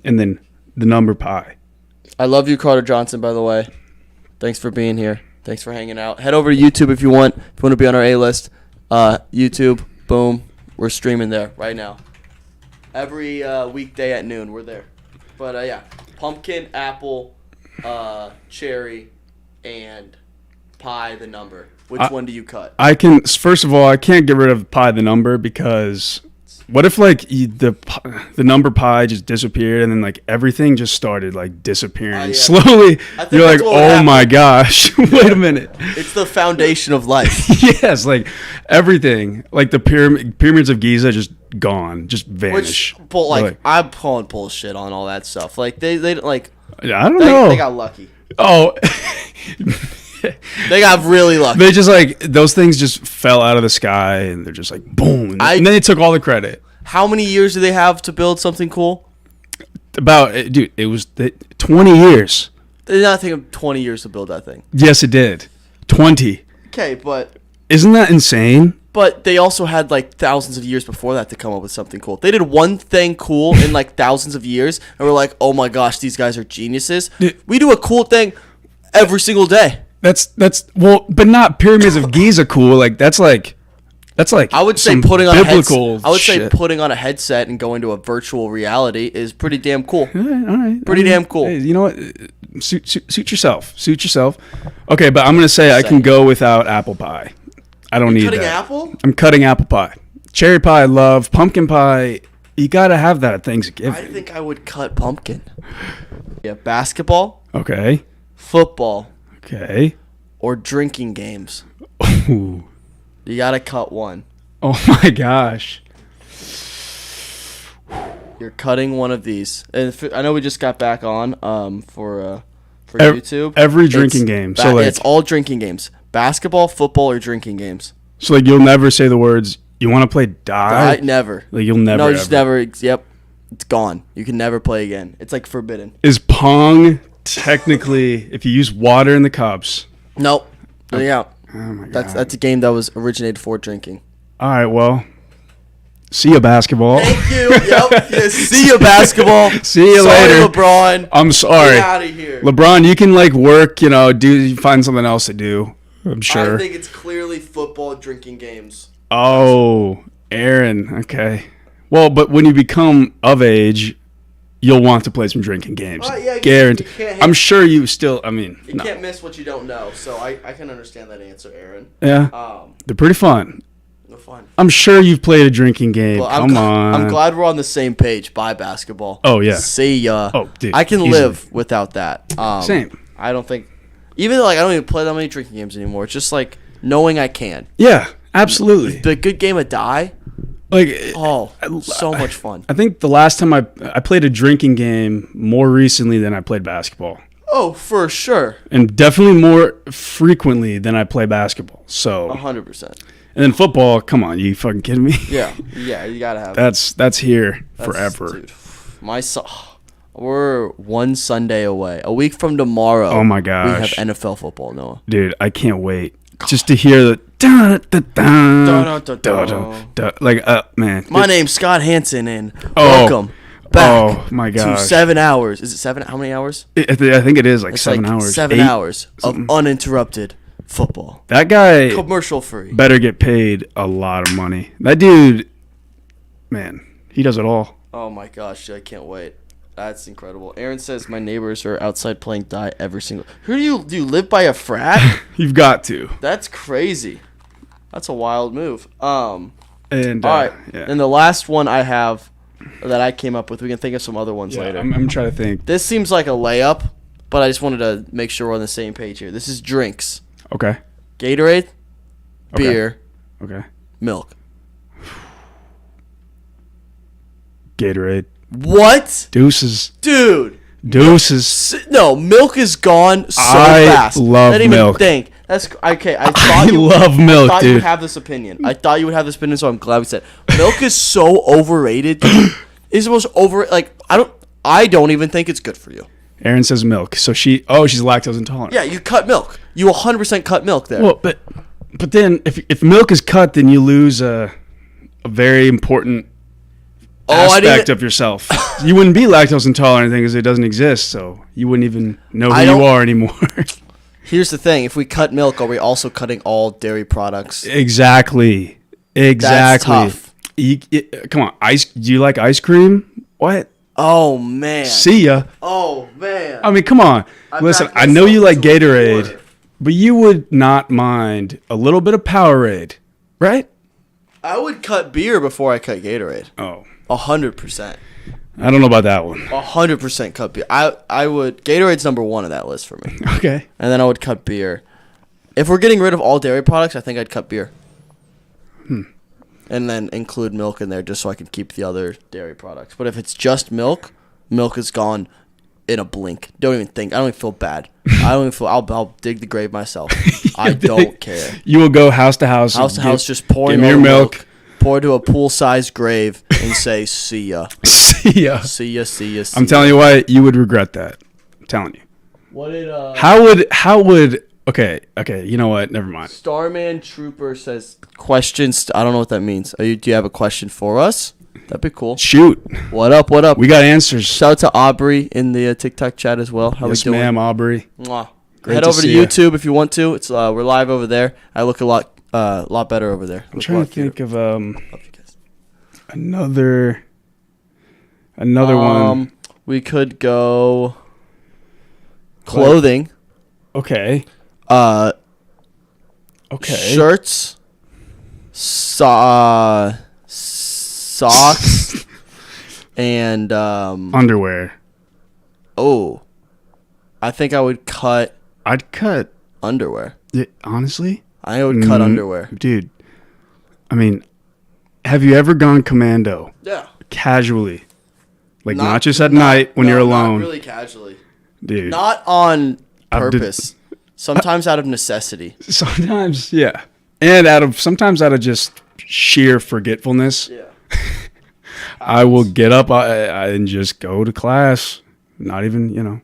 and then the number pi. I love you, Carter Johnson, by the way. Thanks for being here. Thanks for hanging out. Head over to YouTube if you want. If you want to be on our A-list. YouTube, boom. We're streaming there right now. Every weekday at noon, we're there. But, yeah. Pumpkin, apple, cherry, and pie, the number. Which one do you cut? First of all, I can't get rid of pi, the number, because... What if like the number pi just disappeared and then like everything just started like disappearing slowly? You're like, oh my gosh, wait a minute. It's the foundation of life. Yes, like everything, like the pyramids of Giza just gone, just vanish. I'm calling bullshit on all that stuff. Like they like. I don't know. They got lucky. Oh. They got really lucky. They just like those things just fell out of the sky and they're just like boom, and then they took all the credit. How many years do they have to build something cool? It was 20 years. It did not take them 20 years to build that thing. Yes, it did. 20. Okay, but isn't that insane? But they also had like thousands of years before that to come up with something cool. They did one thing cool in like thousands of years, and we're like, oh my gosh, these guys are geniuses. We do a cool thing every single day. That's but not pyramids of Giza cool. Like that's like I would say putting on putting on a headset and going to a virtual reality is pretty damn cool. All right. Pretty damn cool. Hey, you know what? Suit yourself. Suit yourself. Okay, but I'm gonna say I can go without apple pie. I don't need that. Cutting apple? I'm cutting apple pie. Cherry pie, I love. Pumpkin pie, you gotta have that at Thanksgiving. I think I would cut pumpkin. Yeah, basketball. Okay. Football. Okay. Or drinking games. Ooh. You gotta cut one. Oh my gosh. You're cutting one of these. And I know we just got back on for YouTube. Every drinking game. So like it's all drinking games. Basketball, football, or drinking games. So like you'll never say the words, you want to play die? Never. Like you'll never. No, just never. Yep. It's gone. You can never play again. It's like forbidden. Is Pong technically, if you use water in the cups? Nope. Yeah. Oh my God. That's a game that was originated for drinking. All right, well, see you, basketball. Thank you. Yep. Yeah, see you, basketball. See you later, LeBron. I'm sorry. Get out of here, LeBron. You can like work, find something else to do. I'm sure. I think it's clearly football, drinking games. Oh, Aaron. Okay. Well, but when you become of age, you'll want to play some drinking games. Yeah, guaranteed. I'm sure you still. You can't miss what you don't know. So I can understand that answer, Aaron. Yeah. They're pretty fun. They're fun. I'm sure you've played a drinking game. Well, Come on. I'm glad we're on the same page. Bye, basketball. Oh yeah. See ya. Oh, dude. I can live without that. Same. I don't think. Even like I don't even play that many drinking games anymore. It's just like knowing I can. Yeah, absolutely. The good game of die. Like so much fun. I think the last time I played a drinking game more recently than I played basketball. Oh, for sure. And definitely more frequently than I play basketball. So 100%. And then football, come on, you fucking kidding me? Yeah, you gotta have. That's here forever. Dude, we're one Sunday away. A week from tomorrow. Oh my gosh. We have NFL football, Noah. Dude, I can't wait. Just to hear the man. My name's Scott Hansen, and welcome back. Oh my gosh. To 7 hours. Is it 7? How many hours? I think it is like 7 hours. 7 hours of uninterrupted football. That guy commercial free. Better get paid a lot of money. That dude, man, he does it all. Oh my gosh, I can't wait. That's incredible. Aaron says my neighbors are outside playing die every single. Who do you live by a frat? You've got to. That's crazy. That's a wild move. And all right. Yeah. And the last one I have that I came up with, we can think of some other ones later. I'm trying to think. This seems like a layup, but I just wanted to make sure we're on the same page here. This is drinks. Okay. Gatorade, beer, okay, milk. Gatorade. What? Deuces. Dude. Deuces. No, milk is gone so fast. I love milk. Even think. That's okay. I love milk, I thought dude. you would have this opinion. So I'm glad we said milk is so overrated. is the most I don't even think it's good for you. Aaron says milk. So she's lactose intolerant. Yeah, you cut milk. You 100% cut milk there. Well, but then if milk is cut, then you lose a very important aspect of yourself. You wouldn't be lactose intolerant because it doesn't exist, so you wouldn't even know who you are anymore. Here's the thing: if we cut milk, are we also cutting all dairy products? Exactly. That's tough. Come on, do you like ice cream? What? Oh man. See ya. Oh man. I mean, come on. Listen, I know you like Gatorade, but you would not mind a little bit of Powerade, right? I would cut beer before I cut Gatorade. Oh. 100%. I don't know about that one. 100% cut beer. I would. Gatorade's number one on that list for me. Okay. And then I would cut beer. If we're getting rid of all dairy products, I think I'd cut beer. And then include milk in there just so I can keep the other dairy products. But if it's just milk is gone in a blink. Don't even think. I don't even feel bad. I don't even feel. I'll dig the grave myself. I don't care. You will go house to house. House to house, just pouring your milk. Pour to a pool-sized grave and say, "See ya, see ya, see ya, see ya." See I'm telling you what, you would regret that. I'm telling you. What did How would? Okay. You know what? Never mind. Starman Trooper says questions. I don't know what that means. Do you have a question for us? That'd be cool. Shoot. What up? What up? We got answers. Shout out to Aubrey in the TikTok chat as well. How yes, we doing? ma'am, Aubrey. Mwah. Head over to YouTube if you want to. It's we're live over there. I look a lot better over there. I'm trying to think of another one. We could go clothing. Okay. Okay. Shirts. Socks. And underwear. Oh. I think I would cut. I'd cut underwear. Yeah, honestly? I would cut underwear. Dude. I mean, have you ever gone commando? Yeah. Casually. Like not just at night when you're alone. Not really casually. Dude. Not on purpose. Sometimes out of necessity. Sometimes, yeah. And sometimes out of just sheer forgetfulness. Yeah. I will get up and just go to class. Not even,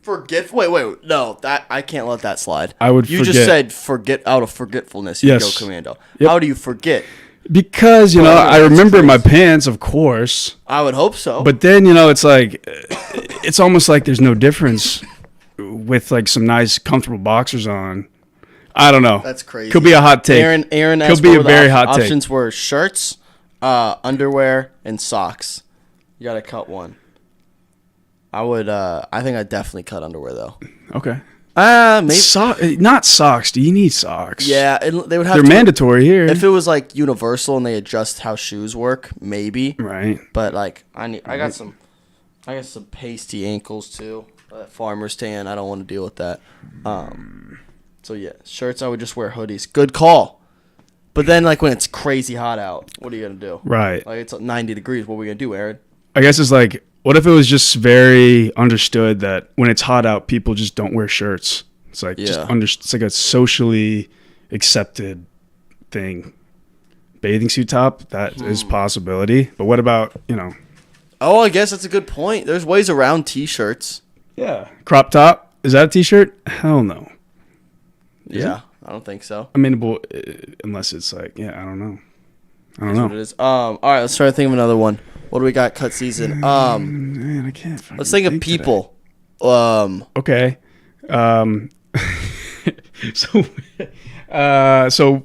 Wait. No, that I can't let that slide. I would You just said forget out of forgetfulness. You go commando. Yep. How do you forget? Because, I remember my pants, of course. I would hope so. But then, it's like, it's almost like there's no difference with like some nice, comfortable boxers on. I don't know. That's crazy. Could be a hot take. Aaron could be a very hot take. Options were shirts, underwear, and socks. You got to cut one. I would. I think I'd definitely cut underwear though. Okay. Maybe not socks. Do you need socks? Yeah, they would have. They're mandatory here. If it was like universal and they adjust how shoes work, maybe. Right. But like, I got some pasty ankles too. Farmer's tan. I don't want to deal with that. So yeah, shirts. I would just wear hoodies. Good call. But then like when it's crazy hot out, what are you gonna do? Right. Like it's 90 degrees. What are we gonna do, Aaron? I guess it's like, what if it was just very understood that when it's hot out, people just don't wear shirts? It's like it's like a socially accepted thing. Bathing suit top, that is a possibility. But what about, Oh, I guess that's a good point. There's ways around T-shirts. Yeah. Crop top, is that a T-shirt? Hell no. Yeah, I don't think so. Amenable, unless it's like, I don't know. That's what it is. All right, let's try to think of another one. What do we got? Cut season. Man, I can't. Let's think of people. Okay. So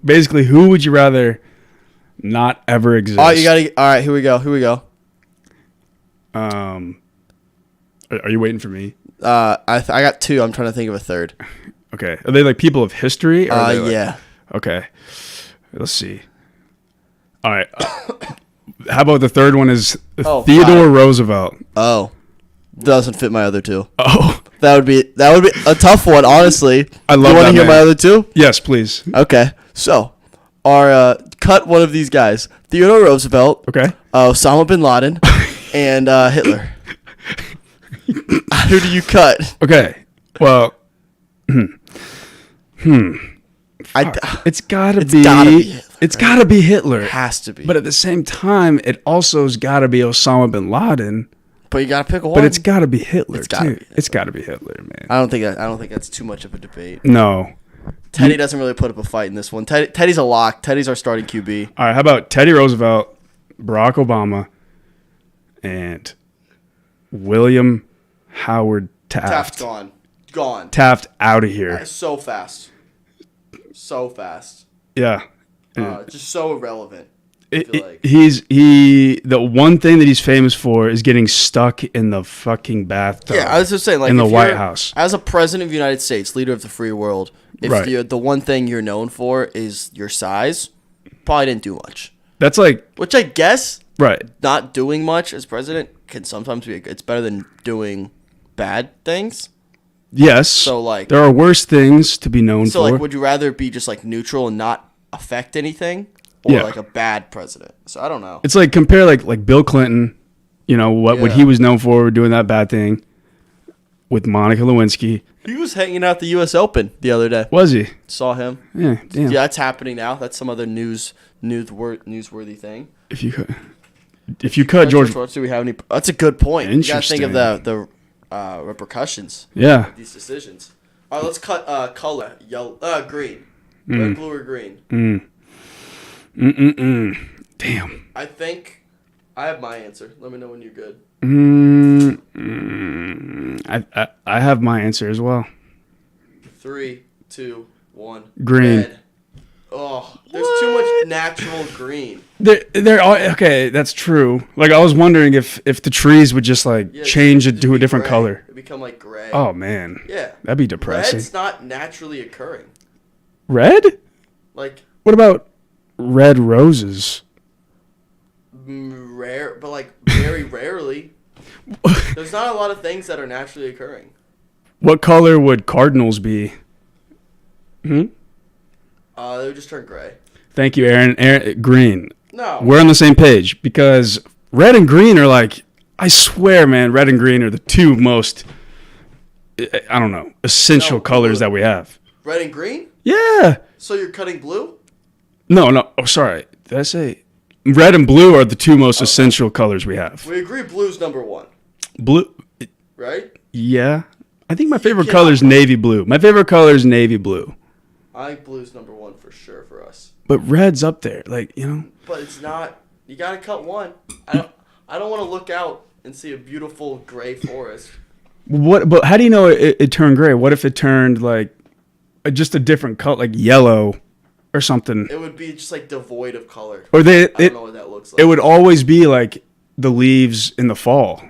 basically, who would you rather not ever exist? Oh, you gotta. All right, here we go. Are you waiting for me? I got two. I'm trying to think of a third. Okay. Are they like people of history? Or yeah. Okay. Let's see. All right. How about the third one is Theodore Roosevelt? Oh, doesn't fit my other two. Oh, that would be a tough one, honestly. I love. You want to hear my other two? Yes, please. Okay, so our cut one of these guys: Theodore Roosevelt. Okay. Osama bin Laden, and Hitler. Who do you cut? Okay. Well. It's It's gotta It's got to be Hitler. It has to be. But at the same time, it also has got to be Osama bin Laden. But you got to pick one. But it's got to be Hitler, too. It's got to be Hitler, man. I don't think that's too much of a debate. No. Teddy doesn't really put up a fight in this one. Teddy's a lock. Teddy's our starting QB. All right, how about Teddy Roosevelt, Barack Obama, and William Howard Taft? Taft gone. Taft out of here. So fast. Yeah. Just so irrelevant. The one thing that he's famous for is getting stuck in the fucking bathtub. Yeah, I was just saying, like, in the White House. As a president of the United States, leader of the free world, if the one thing you're known for is your size, probably didn't do much. That's like, which I guess, right? Not doing much as president can sometimes be. It's better than doing bad things. Yes. So like, there are worse things to be known for. So like, would you rather be just like neutral and not affect anything? Or like a bad president. So I don't know. It's like compare like Bill Clinton, what he was known for doing that bad thing with Monica Lewinsky. He was hanging out the U.S. Open the other day. Was he? Saw him. Yeah, damn. Yeah, that's happening now. That's some other newsworthy thing. If you cut George, do we have any? That's a good point. You got to think of the repercussions. Yeah. Of these decisions. All right, let's cut color. Yellow, green, red, blue, or green. Damn. I think I have my answer. Let me know when you're good. I have my answer as well. 3, 2, 1. Green. Red. Oh, there's too much natural green. They're all, okay, that's true. Like I was wondering if the trees would just change it to a different color. It'd become like gray. Oh man. Yeah. That'd be depressing. Red's not naturally occurring. Red? Like. What about red roses? Rare, but like very rarely. There's not a lot of things that are naturally occurring. What color would cardinals be? They would just turn gray. Thank you, Aaron. Green. No. We're on the same page because red and green are like, I swear, man, red and green are the two most, I don't know, essential colors that we have. Red and green? Yeah. So you're cutting blue? No. Oh, sorry. Did I say red and blue are the two most essential colors we have? We agree blue's number one. Blue. Right? Yeah. I think my favorite color is navy blue. My favorite color is navy blue. I think blue's number one for sure for us. But red's up there, But it's not. You gotta cut one. I don't want to look out and see a beautiful gray forest. What? But how do you know it turned gray? What if it turned just a different color, like yellow, or something? It would be just like devoid of color. Or I don't know what that looks like. It would always be like the leaves in the fall,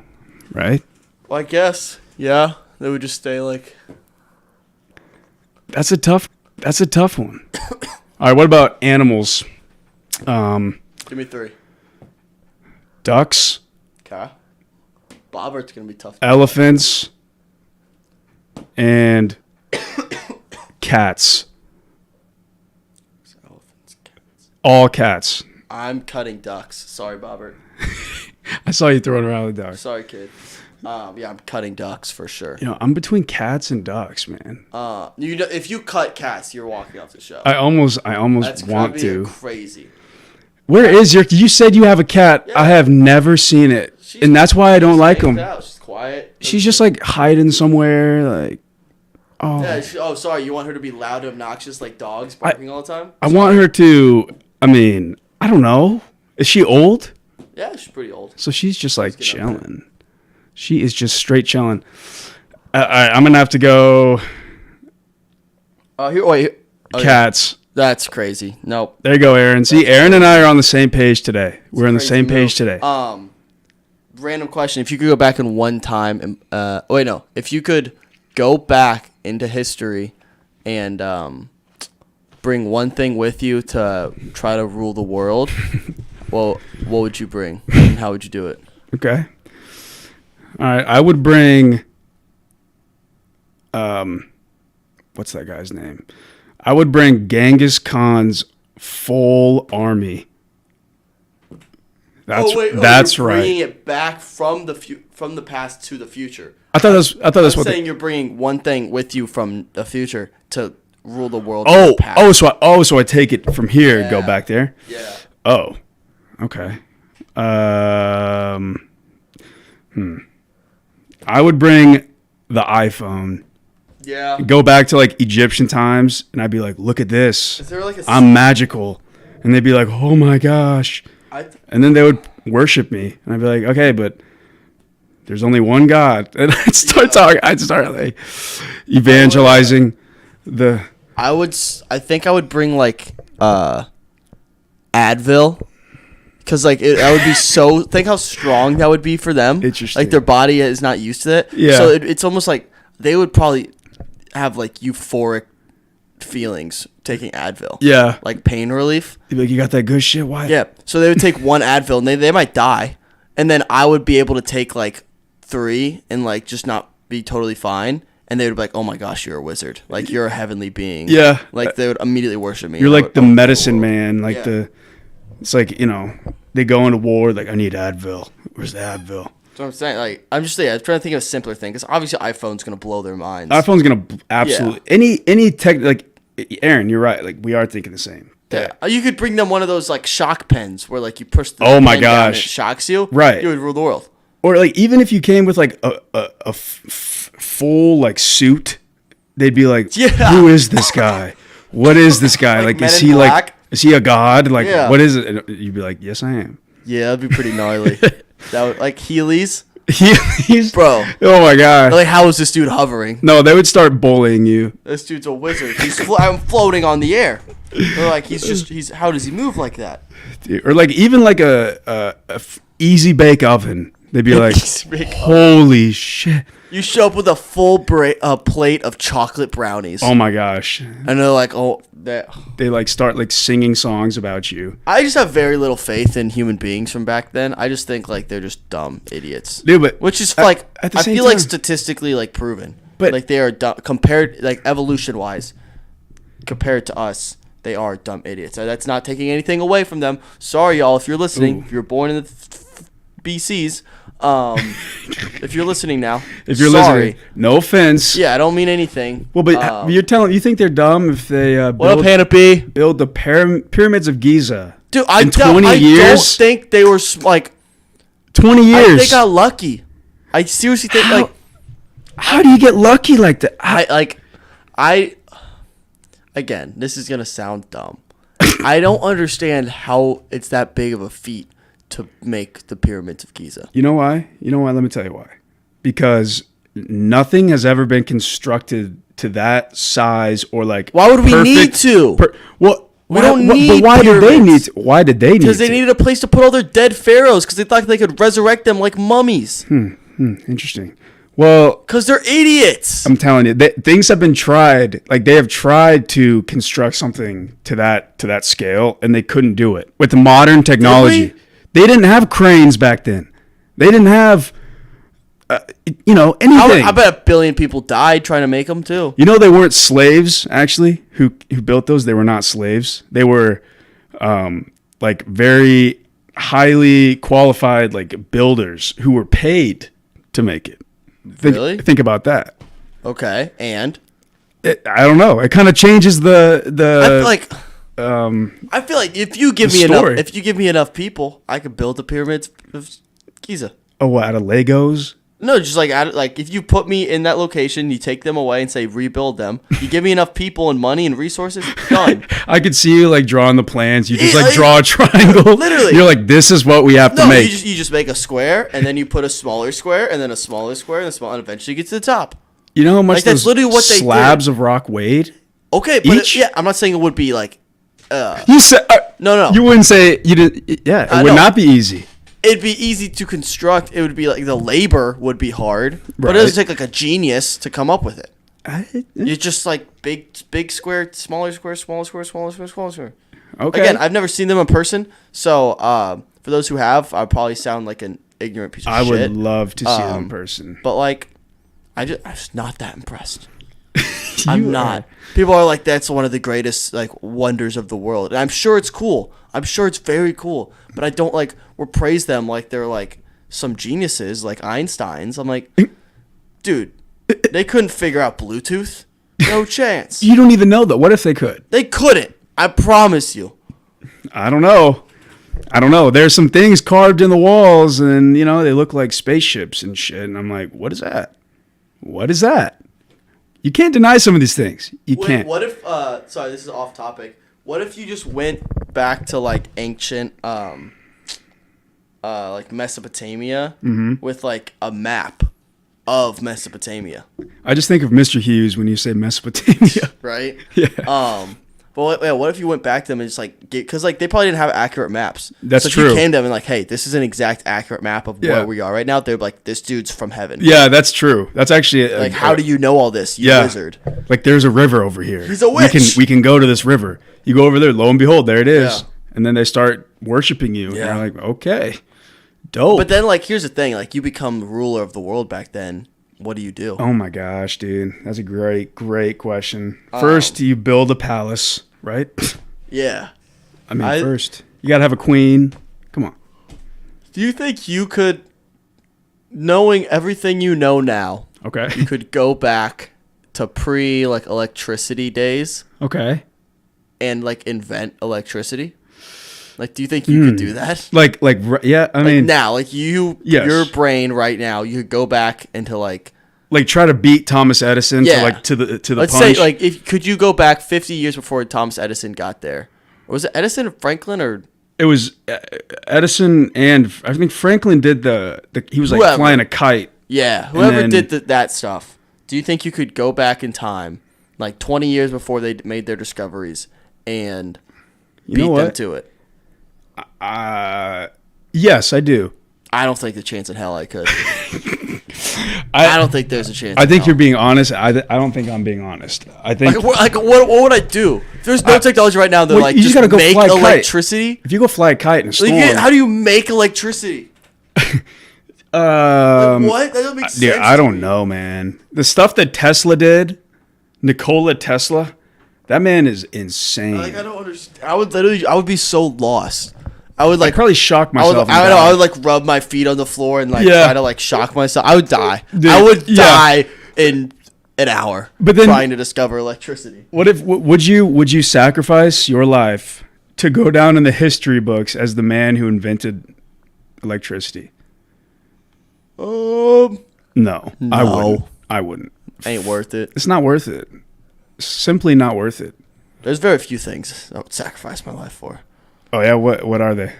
right? Well, I guess. Yeah, they would just stay like. That's a tough one. All right, what about animals? Give me 3. Ducks. Okay. Bobbert's gonna be tough. Elephants. And cats. Elephants, cats. All cats. I'm cutting ducks. Sorry, Bobbert. I saw you throwing around the ducks. Sorry, kid. Yeah, I'm cutting ducks for sure. I'm between cats and ducks, man. If you cut cats, you're walking off the show. I almost That's want to. Crazy. Where is your? You said you have a cat. Yeah. I have never seen it, and that's why I don't like them. She's quiet. She's just hiding somewhere, Oh. Yeah. Sorry. You want her to be loud, obnoxious, like dogs barking all the time? I want her to. I mean, I don't know. Is she old? Yeah, she's pretty old. So she's just chilling. She is just straight chilling. I'm gonna have to go. Cats. That's crazy. Nope. There you go, Aaron. See, Aaron and I are on the same page today. We're on the same page today. Random question: if you could go back in one time, and if you could go back into history and bring one thing with you to try to rule the world, well, what would you bring, and how would you do it? Okay. All right, I would bring. What's that guy's name? I would bring Genghis Khan's full army. That's you're right. Bringing it back from the past to the future. I thought that's what. Saying you're bringing one thing with you from the future to rule the world. So I take it from here and go back there. Yeah. Oh, okay. I would bring the iPhone. Yeah. Go back to like Egyptian times, and I'd be like, "Look at this! Is there like I'm magical," and they'd be like, "Oh my gosh!" And then they would worship me, and I'd be like, "Okay, but there's only one God," and I'd start talking. I'd start like evangelizing the. I think I would bring like Advil. Because, like, that would be so... Think how strong that would be for them. Interesting. Like, their body is not used to it. Yeah. So, it's almost like they would probably have, like, euphoric feelings taking Advil. Yeah. Like, pain relief. You'd be like, you got that good shit? Why? Yeah. So, they would take one Advil, and they might die. And then I would be able to take, like, 3 and, like, just not be totally fine. And they would be like, oh, my gosh, you're a wizard. Like, you're a heavenly being. Yeah. Like, they would immediately worship me. You're like the medicine man. Like, it's like, they go into war, like, I need Advil. Where's the Advil? That's what I'm saying. Like, I'm trying to think of a simpler thing, because obviously iPhone's going to blow their minds. iPhone's going to absolutely... Any tech... Like, Aaron, you're right. Like, we are thinking the same. Yeah. You could bring them one of those, like, shock pens where, like, you push the pen down gosh. and it shocks you. Right. You would rule the world. Or, like, even if you came with, like, a full, like, suit, they'd be like, who is this guy? What is this guy? like is he, like... Is he a god? Like, what is it? And you'd be like, yes, I am. Yeah, that'd be pretty gnarly. That would, like, Heelys. Heelys? Bro. Oh, my God. Like, how is this dude hovering? No, they would start bullying you. This dude's a wizard. I'm floating on the air. They're like, how does he move like that? Dude, or, like, even, like, a easy bake oven. They'd be like, holy shit. You show up with a full plate of chocolate brownies. Oh, my gosh. And they're like, they, like, start, like, singing songs about you. I just have very little faith in human beings from back then. I just think, like, they're just dumb idiots. Dude, but... Which is, like, I feel time, like statistically, like, proven. But like, they are dumb, compared, like, evolution-wise, compared to us, they are dumb idiots. That's not taking anything away from them. Sorry, y'all, if you're listening. If you're born in the BCs... if you're listening now, listening, no offense. Yeah, I don't mean anything. Well, but you think they're dumb if they what up, Hannah build the pyramids of Giza? Dude, I don't think they were like 20 years. I think they got lucky. I seriously think how do you get lucky like that? Again, this is gonna sound dumb. I don't understand how it's that big of a feat to make the pyramids of Giza. You know why? Let me tell you why. Because nothing has ever been constructed to that size or like. Why would we need to? We don't need. But why pyramids. did they need? Why did they need? Because they needed a place to put all their dead pharaohs. Because they thought they could resurrect them like mummies. Interesting. Well, because they're idiots. I'm telling you, things have been tried. Like they have tried to construct something to that scale, and they couldn't do it with the modern technology. They didn't have cranes back then. They didn't have, anything. I bet 1 billion people died trying to make them too. They weren't slaves actually who built those. They were not slaves. They were, like very highly qualified like builders who were paid to make it. Really? Think about that. Okay, and I don't know. It kind of changes the. I feel like if you give me enough people, I could build the pyramids of Giza. Oh, out of Legos? No, just like if you put me in that location, you take them away and say rebuild them. You give me enough people and money and resources, done. I could see you like drawing the plans. You just draw a triangle. Literally, you're like, this is what we have to make. You just make a square and then you put a smaller square and then a smaller square and and eventually you get to the top. You know how much that's literally what they slabs of rock weighed? Okay, but I'm not saying it would be like. You said no. You wouldn't say you didn't. Yeah, it would not be easy. It'd be easy to construct. It would be like the labor would be hard, but it doesn't take like a genius to come up with it. You just like big square, smaller square, smaller square, smaller square, smaller square. Okay. Again, I've never seen them in person, so for those who have, I probably sound like an ignorant piece of shit. I would love to see them in person, but like, I'm just not that impressed. I'm not. People are like, that's one of the greatest like wonders of the world. And I'm sure it's cool. I'm sure it's very cool. But I don't like or praise them like they're like some geniuses like Einstein's. I'm like, dude, they couldn't figure out Bluetooth. No chance. You don't even know, though. What if they could? They couldn't. I promise you. I don't know. There's some things carved in the walls, and, they look like spaceships and shit. And I'm like, what is that? What is that? You can't deny some of these things. You can't. What if, sorry, this is off topic. What if you just went back to, like, ancient, like, Mesopotamia with, like, a map of Mesopotamia? I just think of Mr. Hughes when you say Mesopotamia. Right? Yeah. But what if you went back to them and just like because like they probably didn't have accurate maps. That's so if true. you came to them and like, hey, this is an exact accurate map of where we are right now. They're like, this dude's from heaven. Yeah, that's true. That's actually like, how do you know all this? You wizard. Like, there's a river over here. He's a witch. We can go to this river. You go over there. Lo and behold, there it is. Yeah. And then they start worshiping you. Yeah. And you're like, okay, dope. But then like, here's the thing: like, you become ruler of the world back then. What do you do? Oh my gosh, dude, that's a great question. First, you build a palace, right? Yeah. I mean, first, you got to have a queen. Come on. Do you think you could, knowing everything you know now, okay, you could go back to electricity days? Okay. And, like, invent electricity? Like, do you think you could do that? Yeah, I mean. Now, like, your brain right now, you could go back into, like try to beat Thomas Edison to the Let's punch. say, like, could you go back 50 years before Thomas Edison got there? Or was it Edison or Franklin or? It was Edison, and I think Franklin did he was like flying a kite. Yeah, whoever did that stuff. Do you think you could go back in time, like 20 years before they made their discoveries, and beat them to it? Yes, I do. I don't think the chance in hell I could. I don't think there's a chance. I think you're being honest. I don't think I'm being honest. I think what would I do? If there's no technology right now that you just gotta go make fly electricity. If you go fly a kite in a storm, how do you make electricity? What? That doesn't make sense. Yeah, I don't know, man. The stuff that Tesla did, Nikola Tesla, that man is insane. Like, I don't understand. I would be so lost. I would I'd probably shock myself. I would like rub my feet on the floor and like try to like shock myself. I would die. Dude, I would die in an hour. But then, trying to discover electricity. Would you sacrifice your life to go down in the history books as the man who invented electricity? No. I wouldn't. Ain't worth it. It's not worth it. Simply not worth it. There's very few things I would sacrifice my life for. Oh yeah, what are they?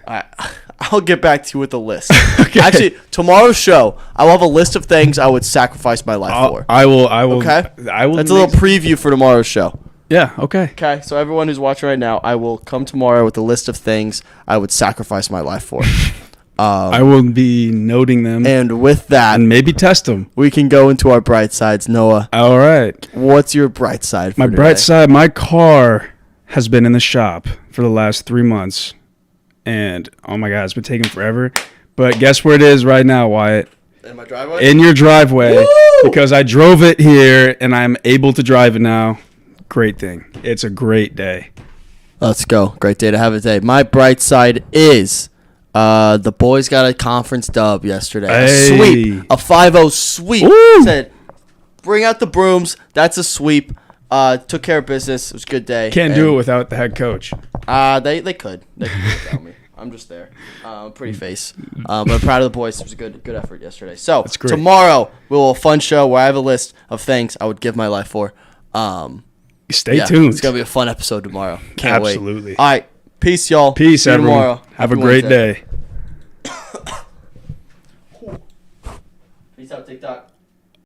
I'll get back to you with a list. Okay. Actually, tomorrow's show, I will have a list of things I would sacrifice my life for. I will. Okay. I will. That's a little preview for tomorrow's show. Yeah. Okay. Okay. So everyone who's watching right now, I will come tomorrow with a list of things I would sacrifice my life for. I will be noting them. And with that, and maybe test them. We can go into our bright sides. Noah. All right. What's your bright side? My bright side. My car has been in the shop for the last 3 months, and oh my god, it's been taking forever. But guess where it is right now, Wyatt? In my driveway? In your driveway. Woo! Because I drove it here and I'm able to drive it now. Great thing. It's a great day. Let's go. Great day to have a day. My bright side is the boys got a conference dub yesterday. Hey. A sweep. A 5-0 sweep. Woo! Said, bring out the brooms. That's a sweep. Took care of business. It was a good day. Can't do it without the head coach. They could. They could without me. I'm just there. Pretty face. But I'm proud of the boys. It was a good effort yesterday. So tomorrow we'll have a fun show where I have a list of things I would give my life for. Stay tuned. It's gonna be a fun episode tomorrow. Can't wait. Absolutely. All right. Peace, y'all. Peace, see you everyone. Tomorrow. Have a great day. Peace out, TikTok.